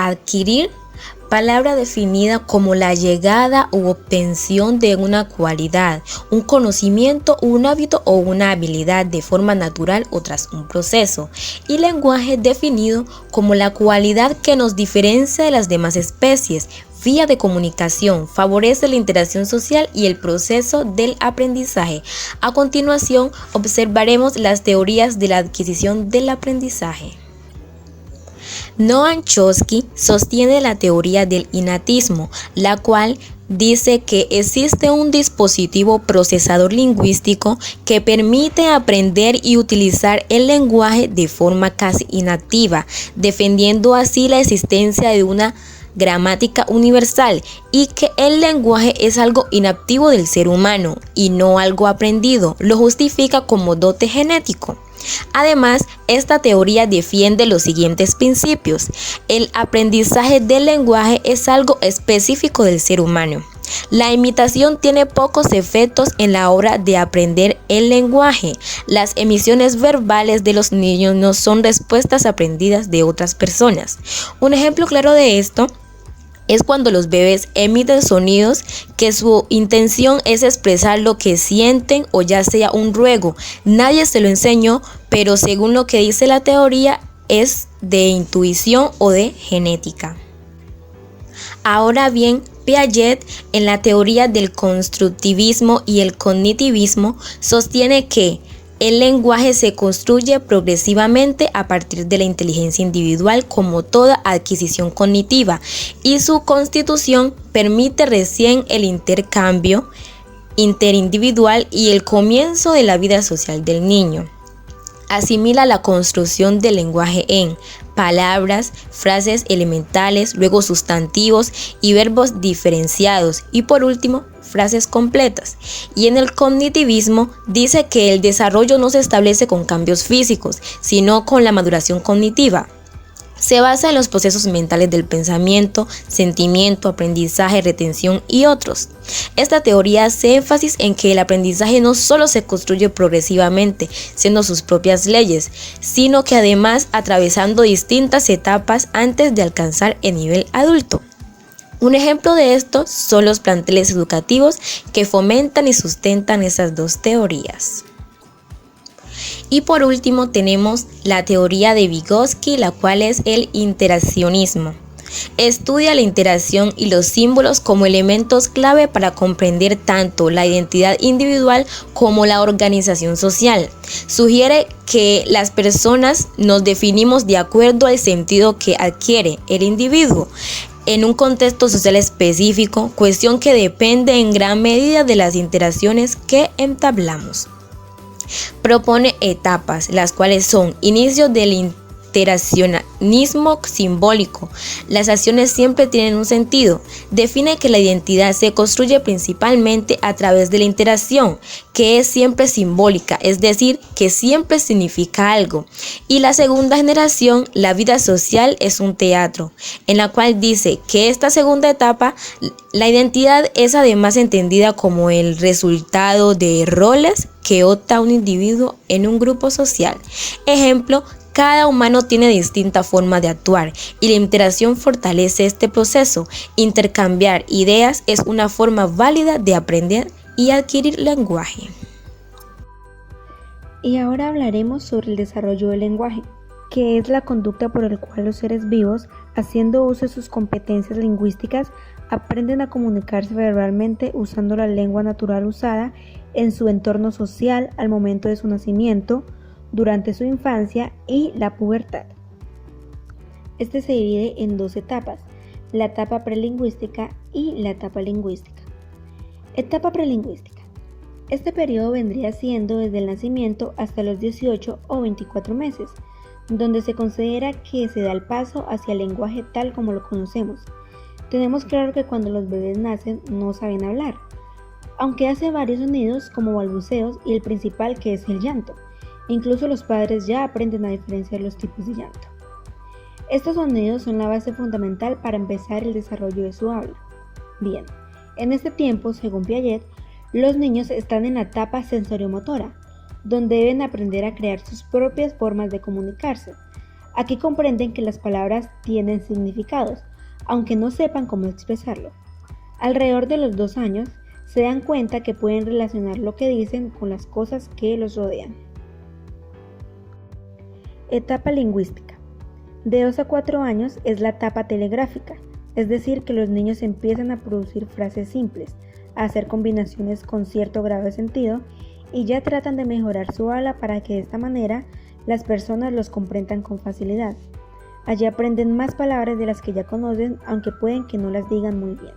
Adquirir, palabra definida como la llegada u obtención de una cualidad, un conocimiento, un hábito o una habilidad de forma natural o tras un proceso. Y lenguaje definido como la cualidad que nos diferencia de las demás especies, vía de comunicación, favorece la interacción social y el proceso del aprendizaje. A continuación, observaremos las teorías de la adquisición del aprendizaje. Noam Chomsky sostiene la teoría del innatismo, la cual dice que existe un dispositivo procesador lingüístico que permite aprender y utilizar el lenguaje de forma casi inactiva, defendiendo así la existencia de una gramática universal y que el lenguaje es algo inactivo del ser humano y no algo aprendido, lo justifica como dote genético. Además, esta teoría defiende los siguientes principios. El aprendizaje del lenguaje es algo específico del ser humano. La imitación tiene pocos efectos en la hora de aprender el lenguaje. Las emisiones verbales de los niños no son respuestas aprendidas de otras personas. Un ejemplo claro de esto es cuando los bebés emiten sonidos que su intención es expresar lo que sienten o ya sea un ruego. Nadie se lo enseñó, pero según lo que dice la teoría es de intuición o de genética. Ahora bien, Piaget, en la teoría del constructivismo y el cognitivismo, sostiene que el lenguaje se construye progresivamente a partir de la inteligencia individual como toda adquisición cognitiva y su constitución permite recién el intercambio interindividual y el comienzo de la vida social del niño. Asimila la construcción del lenguaje en palabras, frases elementales, luego sustantivos y verbos diferenciados y por último frases completas. Y en el cognitivismo dice que el desarrollo no se establece con cambios físicos, sino con la maduración cognitiva. Se basa en los procesos mentales del pensamiento, sentimiento, aprendizaje, retención y otros. Esta teoría hace énfasis en que el aprendizaje no solo se construye progresivamente, siendo sus propias leyes, sino que además atravesando distintas etapas antes de alcanzar el nivel adulto. Un ejemplo de esto son los planteles educativos que fomentan y sustentan esas dos teorías. Y por último tenemos la teoría de Vygotsky, la cual es el interaccionismo. Estudia la interacción y los símbolos como elementos clave para comprender tanto la identidad individual como la organización social. Sugiere que las personas nos definimos de acuerdo al sentido que adquiere el individuo en un contexto social específico, cuestión que depende en gran medida de las interacciones que entablamos. Propone etapas, las cuales son inicios del interaccionismo simbólico. Las acciones siempre tienen un sentido. Define que la identidad se construye principalmente a través de la interacción, que es siempre simbólica, es decir, que siempre significa algo. Y la segunda generación, la vida social, es un teatro, en la cual dice que esta segunda etapa, la identidad es además entendida como el resultado de roles que opta un individuo en un grupo social. Ejemplo, cada humano tiene distinta forma de actuar y la interacción fortalece este proceso. Intercambiar ideas es una forma válida de aprender y adquirir lenguaje. Y ahora hablaremos sobre el desarrollo del lenguaje, que es la conducta por la cual los seres vivos, haciendo uso de sus competencias lingüísticas, aprenden a comunicarse verbalmente usando la lengua natural usada en su entorno social al momento de su nacimiento, durante su infancia y la pubertad. Este se divide en dos etapas, la etapa prelingüística y la etapa lingüística. Etapa prelingüística. Este periodo vendría siendo desde el nacimiento hasta los 18 o 24 meses, donde se considera que se da el paso hacia el lenguaje tal como lo conocemos. Tenemos claro que cuando los bebés nacen no saben hablar, aunque hace varios sonidos como balbuceos y el principal que es el llanto. Incluso los padres ya aprenden a diferenciar los tipos de llanto. Estos sonidos son la base fundamental para empezar el desarrollo de su habla. Bien, en este tiempo, según Piaget, los niños están en la etapa sensoriomotora, donde deben aprender a crear sus propias formas de comunicarse. Aquí comprenden que las palabras tienen significados, aunque no sepan cómo expresarlo. Alrededor de los 2 años, se dan cuenta que pueden relacionar lo que dicen con las cosas que los rodean. Etapa lingüística. De 2 a 4 años es la etapa telegráfica, es decir, que los niños empiezan a producir frases simples, a hacer combinaciones con cierto grado de sentido y ya tratan de mejorar su habla para que de esta manera las personas los comprendan con facilidad. Allí aprenden más palabras de las que ya conocen, aunque pueden que no las digan muy bien.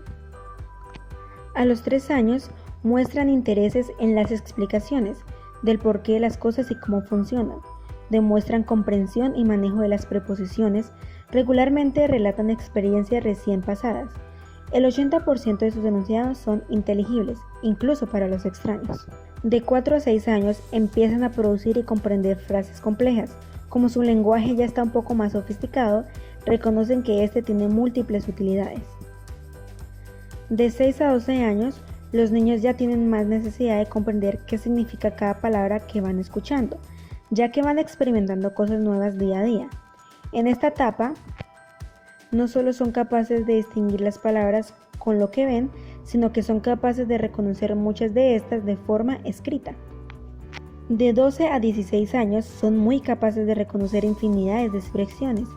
A los 3 años muestran intereses en las explicaciones del porqué de las cosas y cómo funcionan. Demuestran comprensión y manejo de las preposiciones, regularmente relatan experiencias recién pasadas. El 80% de sus enunciados son inteligibles, incluso para los extraños. De 4 a 6 años empiezan a producir y comprender frases complejas. Como su lenguaje ya está un poco más sofisticado, reconocen que este tiene múltiples utilidades. De 6 a 12 años, los niños ya tienen más necesidad de comprender qué significa cada palabra que van escuchando, ya que van experimentando cosas nuevas día a día. En esta etapa, no solo son capaces de distinguir las palabras con lo que ven, sino que son capaces de reconocer muchas de estas de forma escrita. De 12 a 16 años son muy capaces de reconocer infinidades de expresiones,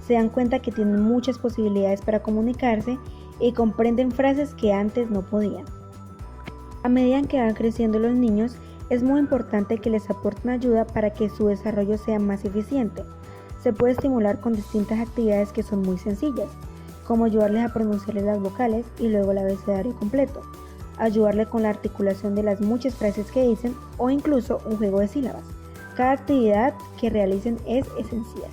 se dan cuenta que tienen muchas posibilidades para comunicarse y comprenden frases que antes no podían. A medida que van creciendo los niños, es muy importante que les aporten ayuda para que su desarrollo sea más eficiente. Se puede estimular con distintas actividades que son muy sencillas, como ayudarles a pronunciar las vocales y luego el abecedario completo, ayudarle con la articulación de las muchas frases que dicen o incluso un juego de sílabas. Cada actividad que realicen es esencial.